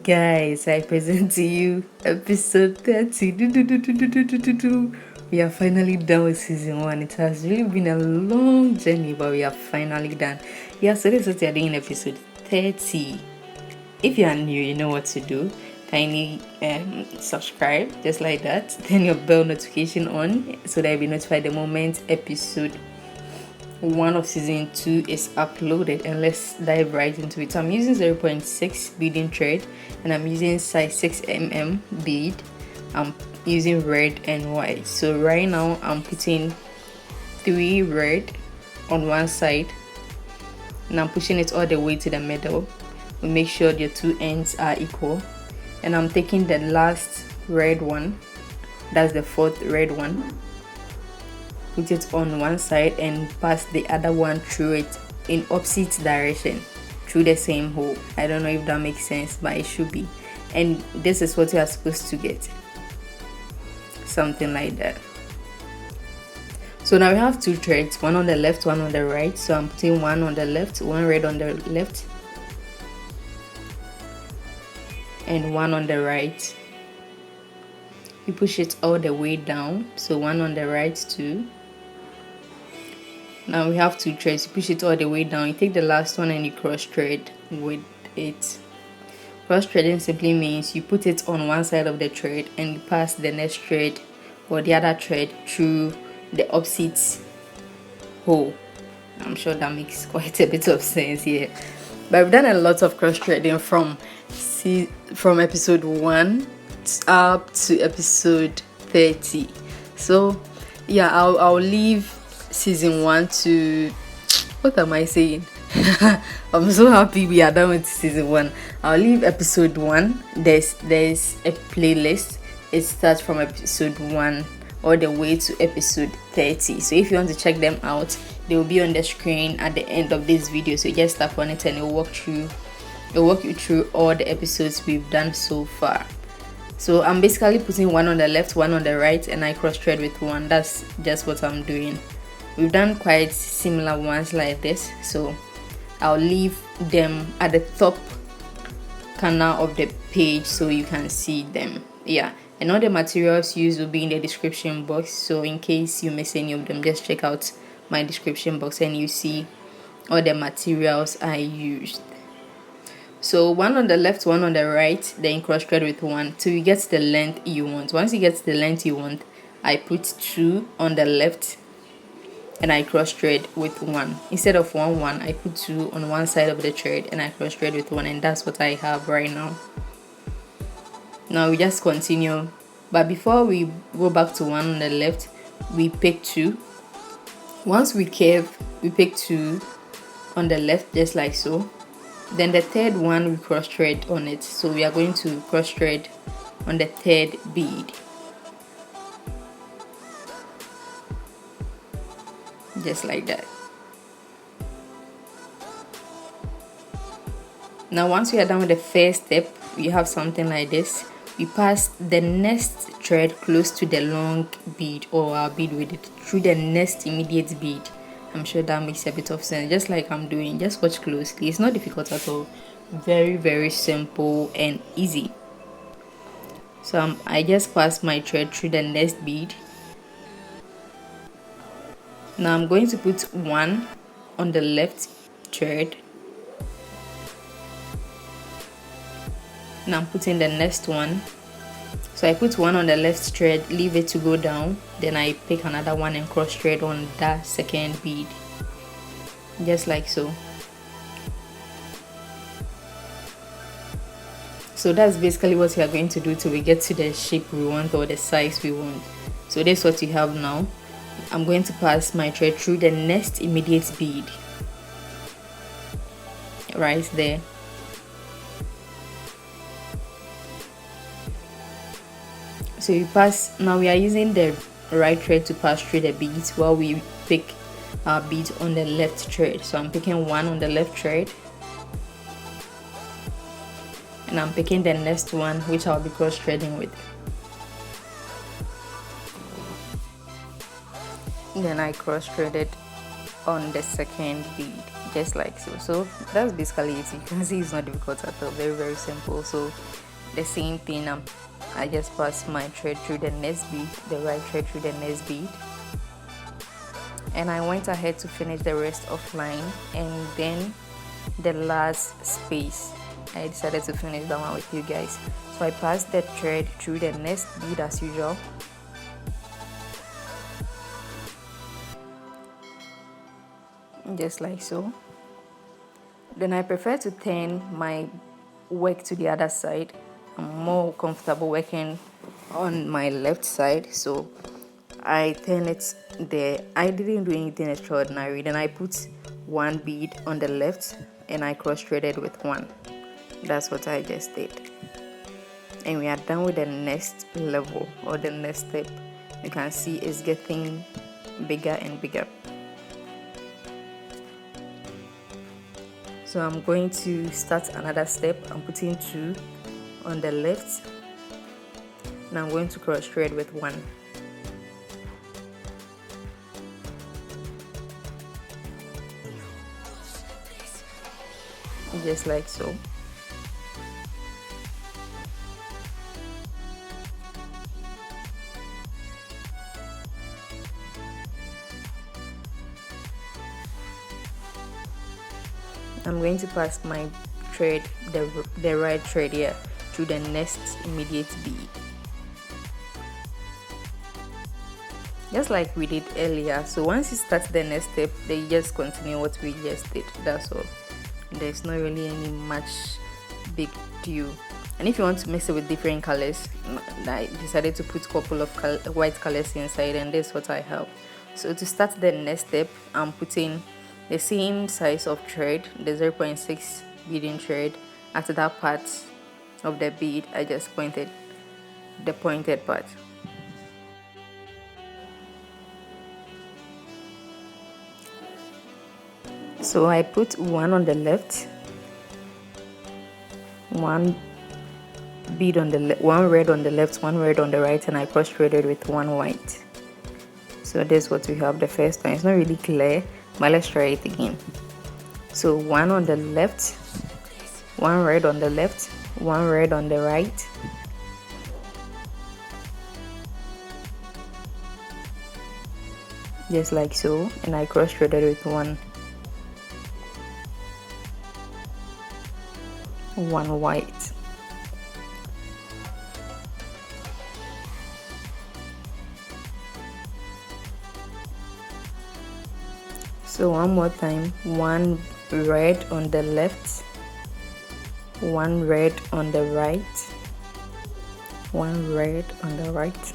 Guys, I present to you episode 30. We are finally done with season 1. It has really been a long journey, but we are finally done. Yeah, so this is what we are doing, episode 30. If you are new, you know what to do. Kindly subscribe, just like that. Turn your bell notification on so that you'll be notified the moment episode 1 of season 2 is uploaded. And let's dive right into it. So I'm using 0.6 beading thread and I'm using size 6 bead. I'm using red and white. So right now I'm putting 3 red on one side and I'm pushing it all the way to the middle. We make sure the two ends are equal, and I'm taking the last red one, that's the 4th red one, put it on one side and pass the other one through it in opposite direction through the same hole. I don't know if that makes sense, but it should be. And this is what you are supposed to get, something like that. So now we have 2 threads, one on the left, one on the right. So I'm putting one on the left, one red on the left and one on the right. You push it all the way down, so one on the right too. Now we have 2 threads. You push it all the way down, you take the last one and you cross thread with it. Cross threading simply means you put it on one side of the thread and you pass the next thread or the other thread through the opposite hole. I'm sure that makes quite a bit of sense here. But I've done a lot of cross threading from episode 1 up to episode 30. So yeah, I'll leave season 1 to, what am I saying? I'm so happy we are done with season 1. I'll leave episode 1. There's a playlist. It starts from episode 1 all the way to episode 30. So if you want to check them out, they will be on the screen at the end of this video. So just tap on it and it'll walk you through all the episodes we've done so far. So I'm basically putting one on the left, one on the right, and I cross thread with one. That's just what I'm doing. We've done quite similar ones like this, so I'll leave them at the top corner of the page so you can see them. Yeah, and all the materials used will be in the description box, so in case you miss any of them, just check out my description box and you see all the materials I used. So one on the left, one on the right, then cross thread with one till you get the length you want. Once you get the length you want, I put 2 on the left and I cross thread with 1. Instead of 1 I put 2 on one side of the thread and I cross thread with 1, and that's what I have right now. Now we just continue, but before we go back to 1 on the left, we pick 2. Once we curve, we pick 2 on the left, just like so. Then the 3rd one we cross thread on it, so we are going to cross thread on the 3rd bead, just like that. Now once we are done with the first step, we have something like this. We pass the next thread close to the long bead or our bead with it through the next immediate bead. I'm sure that makes a bit of sense, just like I'm doing. Just watch closely. It's not difficult at all. Very, very simple and easy. So I just pass my thread through the next bead. Now I'm going to put 1 on the left thread. Now I'm putting the next one. So I put 1 on the left thread, leave it to go down, then I pick another one and cross thread on that 2nd bead, just like so. So that's basically what we are going to do till we get to the shape we want or the size we want. So this is what you have now. I'm going to pass my thread through the next immediate bead right there. So you pass. Now we are using the right thread to pass through the beads while we pick our beads on the left thread. So I'm picking 1 on the left thread and I'm picking the next one, which I'll be cross threading with. Then I cross threaded on the 2nd bead, just like so. So that's basically it. You can see it's not difficult at all, very very simple. So the same thing, I just pass my thread through the next bead, the right thread through the next bead, and I went ahead to finish the rest of line, and then the last space I decided to finish that one with you guys. So I passed the thread through the next bead as usual, just like so. Then I prefer to turn my work to the other side. I'm more comfortable working on my left side, so I turn it there. I didn't do anything extraordinary. Then I put one bead on the left and I cross threaded with one. That's what I just did. And we are done with the next level or the next step. You can see it's getting bigger and bigger. So I'm going to start another step. I'm putting 2 on the left, and I'm going to cross thread with 1. Just like so. I'm going to pass my thread, the right thread here, through the next immediate bead, just like we did earlier. So once you start the next step, then you just continue what we just did. That's all. There's not really any much big deal. And if you want to mix it with different colors, I decided to put a couple of white colors inside, and that's what I have. So to start the next step, I'm putting the same size of thread, the 0.6 beading thread, at that part of the bead. I just pointed the pointed part. So I put 1 on the left, 1 bead on the 1 red on the left, 1 red on the right, and I cross threaded with 1 white. So this is what we have the first one. It's not really clear, but let's try it again. So 1 on the left, 1 red on the left, 1 red on the right, just like so, and I cross threaded with 1 white. So one more time, 1 red on the left, 1 red on the right, 1 red on the right.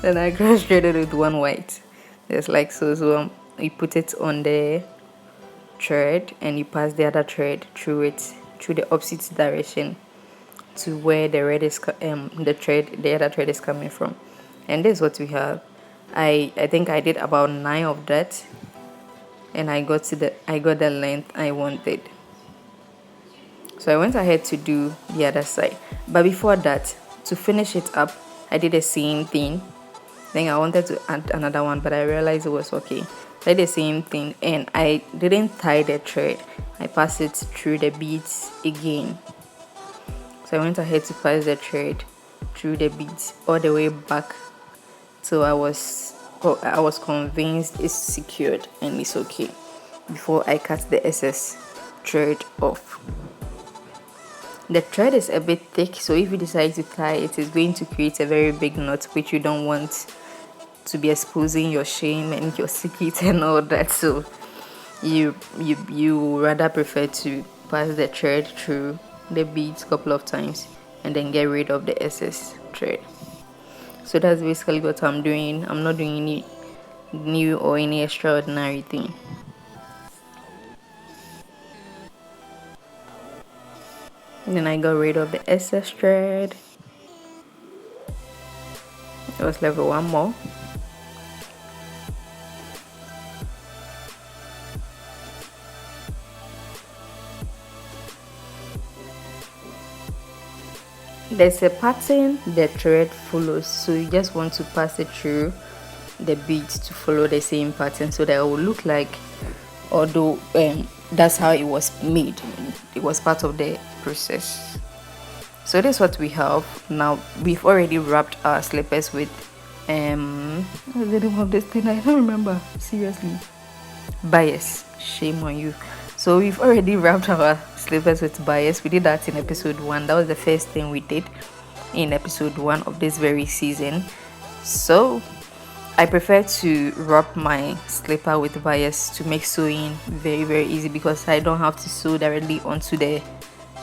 Then I cross threaded with 1 white, just like so. So you put it on the thread and you pass the other thread through it, through the opposite direction to where the red is the other thread is coming from. And this is what we have. I think I did about 9 of that, and I got the length I wanted. So I went ahead to do the other side, but before that, to finish it up, I did the same thing. Then I wanted to add another one, but I realized it was okay. I did the same thing, and I didn't tie the thread. I passed it through the beads again. So I went ahead to pass the thread through the beads all the way back. So I was convinced it's secured and it's okay before I cut the excess thread off. The thread is a bit thick, so if you decide to tie it, it's going to create a very big knot, which you don't want to be exposing your shame and your secret and all that. So you rather prefer to pass the thread through the beads a couple of times and then get rid of the excess thread. So that's basically what I'm doing. I'm not doing any new or any extraordinary thing. And then I got rid of the excess thread. It was left with 1 more. There's a pattern the thread follows, so you just want to pass it through the beads to follow the same pattern so that it will look like, although that's how it was made, it was part of the process. So this is what we have now. We've already wrapped our slippers with what's the name of this thing? I don't remember, seriously. Bias, shame on you. So we've already wrapped our slippers with bias. We did that in episode 1. That was the first thing we did in episode 1 of this very season. So I prefer to wrap my slipper with bias to make sewing very, very easy, because I don't have to sew directly onto the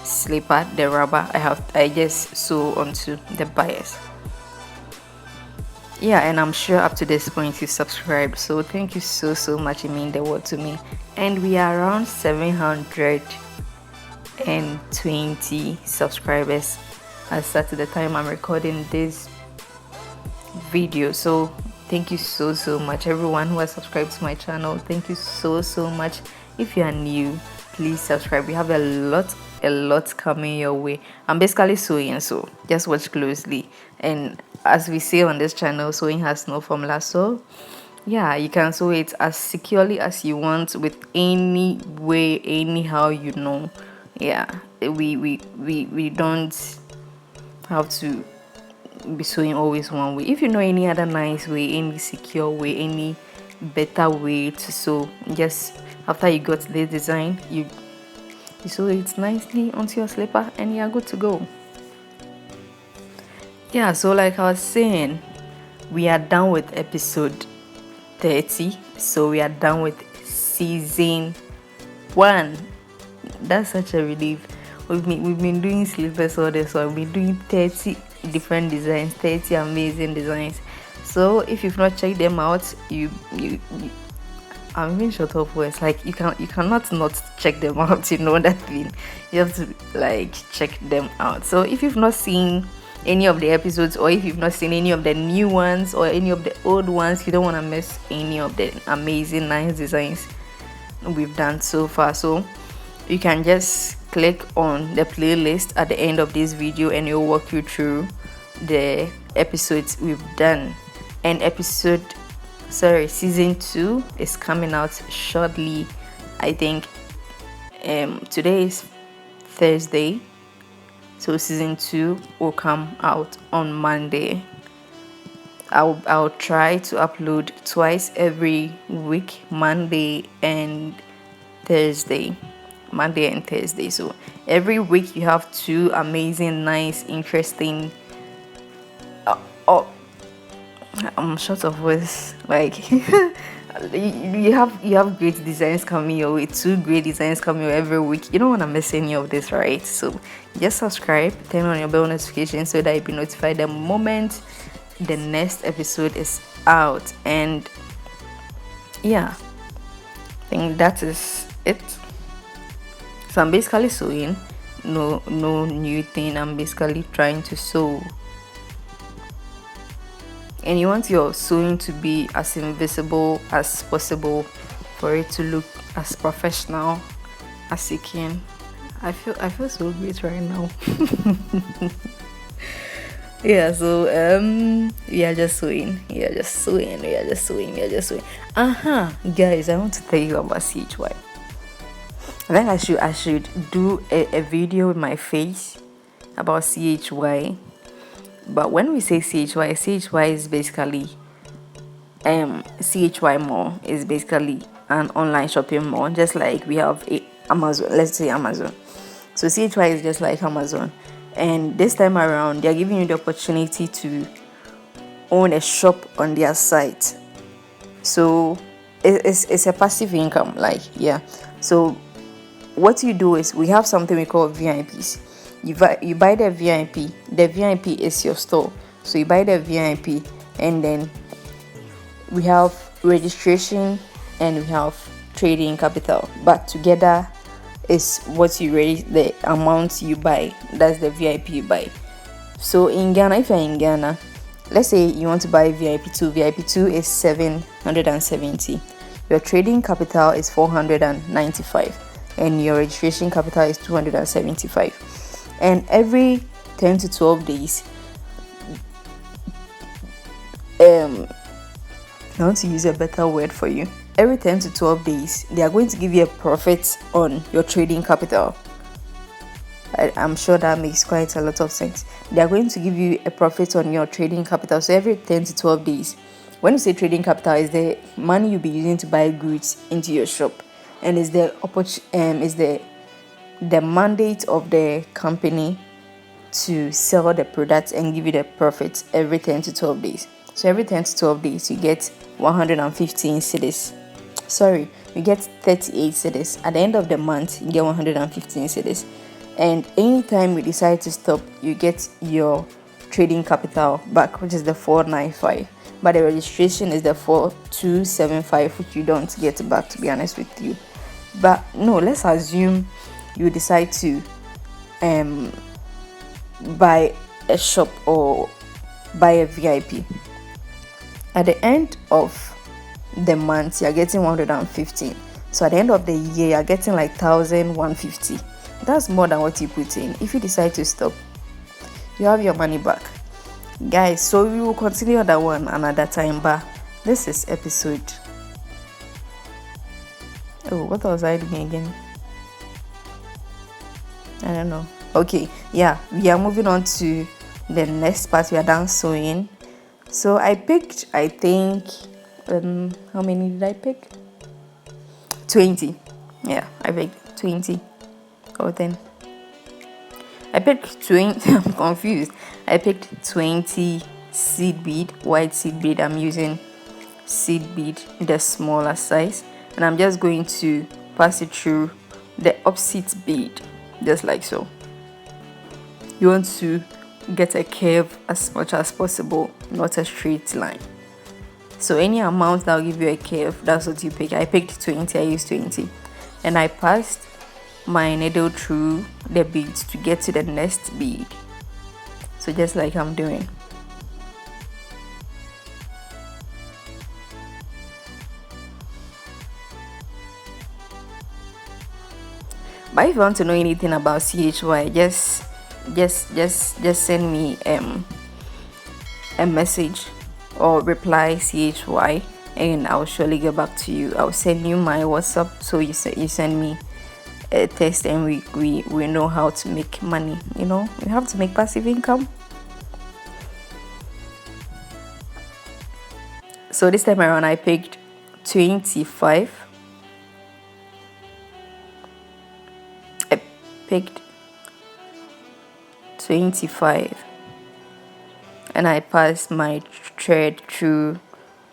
slipper, the rubber. I just sew onto the bias. Yeah, and I'm sure up to this point you subscribed, so thank you so much. It means the world to me. And we are around 720 subscribers as at the time I'm recording this video. So thank you so much, everyone who has subscribed to my channel. Thank you so much. If you are new, please subscribe. We have a lot coming your way. I'm basically sewing, so just watch closely. And as we say on this channel, sewing has no formula, so yeah, you can sew it as securely as you want, with any way, anyhow, you know. Yeah, we don't have to be sewing always one way. If you know any other nice way, any secure way, any better way to sew, just after you got the design, you sew it nicely onto your slipper and you are good to go. Yeah, so like I was saying, we are done with episode 30. So we are done with season 1. That's such a relief. We've been doing slippers all this, so we've been doing 30 different designs, 30 amazing designs. So if you've not checked them out, I'm even short of words. Like you cannot not check them out. You know that thing. You have to like check them out. So if you've not seen any of the episodes, or if you've not seen any of the new ones or any of the old ones, you don't want to miss any of the amazing nice designs we've done so far. So you can just click on the playlist at the end of this video and it'll walk you through the episodes we've done. And season 2 is coming out shortly. I think today is Thursday, so season 2 will come out on Monday. I'll try to upload twice every week, Monday and Thursday. So every week you have 2 amazing, nice, interesting I'm short of words. Like you have great designs coming your way, 2 great designs coming your way every week. You don't want to miss any of this, right? So just subscribe, turn on your bell notification so that you'll be notified the moment the next episode is out. And yeah, I think that is it. So I'm basically sewing, no new thing. I'm basically trying to sew. And you want your sewing to be as invisible as possible for it to look as professional as you can. I feel so great right now. Yeah, so we are just sewing. Guys, I want to tell you about CHY. I think I should do a video with my face about CHY. But when we say CHY is basically CHY mall is basically an online shopping mall, just like we have Amazon. Let's say Amazon. So CHY is just like Amazon, and this time around they're giving you the opportunity to own a shop on their site. So it's a passive income, like, yeah. So what you do is, we have something we call VIPs. You buy the VIP. The VIP is your store. So you buy the VIP, and then we have registration and we have trading capital. But together is what you raise, the amount you buy. That's the VIP you buy. So in Ghana, if you're in Ghana, let's say you want to buy VIP2. VIP2 is 770. Your trading capital is 495. And your registration capital is 275. And every 10 to 12 days, I want to use a better word for you. Every 10 to 12 days, they are going to give you a profit on your trading capital. I'm sure that makes quite a lot of sense. They are going to give you a profit on your trading capital. So every 10 to 12 days, when you say trading capital, is the money you'll be using to buy goods into your shop, and is the mandate of the company to sell the products and give you the profits every 10 to 12 days. So every 10 to 12 days, you get 115 cedis. Sorry, you get 38 cedis. At the end of the month, you get 115 cedis. And anytime you decide to stop, you get your trading capital back, which is the 495. But the registration is the 4275, which you don't get back, to be honest with you. But no, let's assume you decide to buy a shop or buy a VIP. At the end of the month, you're getting 115. So at the end of the year, you're getting like 1,150. That's more than what you put in. If you decide to stop, you have your money back, guys. So we will continue that one another time, but this is episode, oh, what was I doing again? I don't know. Okay, yeah, we are moving on to the next part. We are done sewing. So I picked, I think, how many did I pick? 20. Yeah, I picked 20 or 10. I picked 20. I'm confused. I picked 20 seed bead, white seed bead. I'm using seed bead, the smaller size, and I'm just going to pass it through the opposite bead, just like so. You want to get a curve as much as possible, not a straight line. So any amount that will give you a curve, that's what you pick. I picked 20. I used 20, and I passed my needle through the beads to get to the next bead. So just like I'm doing. But if you want to know anything about CHY, just send me a message or reply CHY, and I'll surely get back to you. I'll send you my WhatsApp, so you send me a text, and we know how to make money. You know, we have to make passive income. So this time around, I picked 25. I picked 25, and I passed my thread through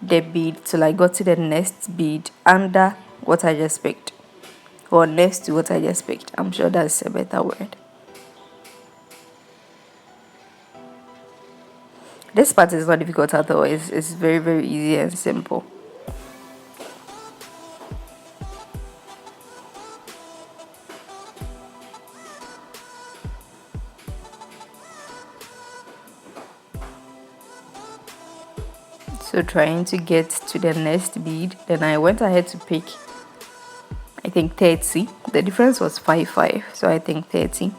the bead till I got to the next bead under what I just picked, or next to what I just picked. I'm sure that's a better word. This part is not difficult at all. It's very, very easy and simple. So trying to get to the next bead, then I went ahead to pick, I think, 30. The difference was 5, so I think 30.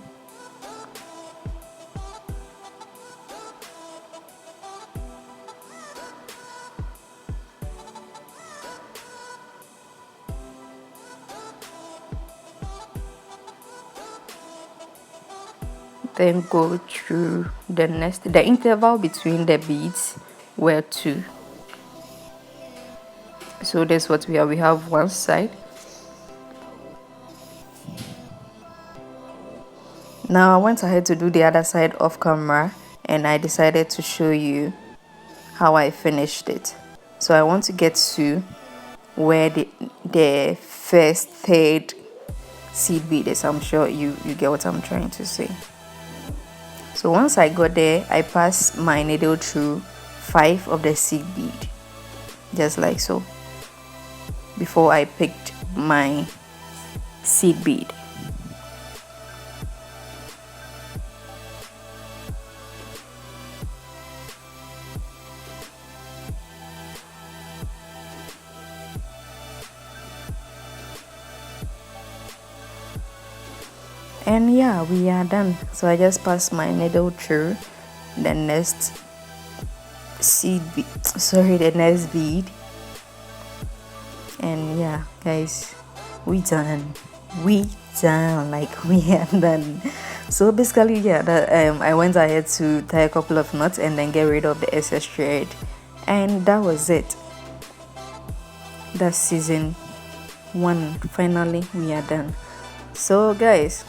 Then go through the next. The interval between the beads were 2. So that's what we have. We have one side. Now I went ahead to do the other side off camera, and I decided to show you how I finished it. So I want to get to where the first, third seed bead is. I'm sure you get what I'm trying to say. So once I got there, I passed my needle through 5 of the seed bead, just like so, before I picked my seed bead. And yeah, we are done. So I just passed my needle through the next seed bead, the next bead, And yeah, guys, we done. We done. Like we are done. So basically, yeah, that I went ahead to tie a couple of knots and then get rid of the excess thread, and that was it. That's season 1. Finally, we are done. So guys,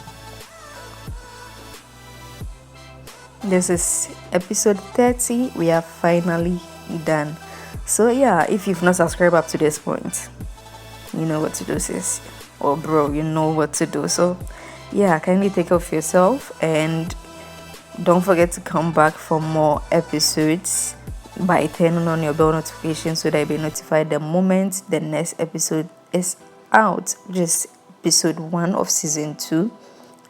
this is episode 30. We are finally done. So yeah, if you've not subscribed up to this point, you know what to do, sis. Or bro, you know what to do. So yeah, kindly take care of yourself and don't forget to come back for more episodes by turning on your bell notification so that you'll be notified the moment the next episode is out. Just episode 1 of season 2.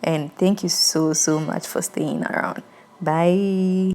And thank you so much for staying around. Bye.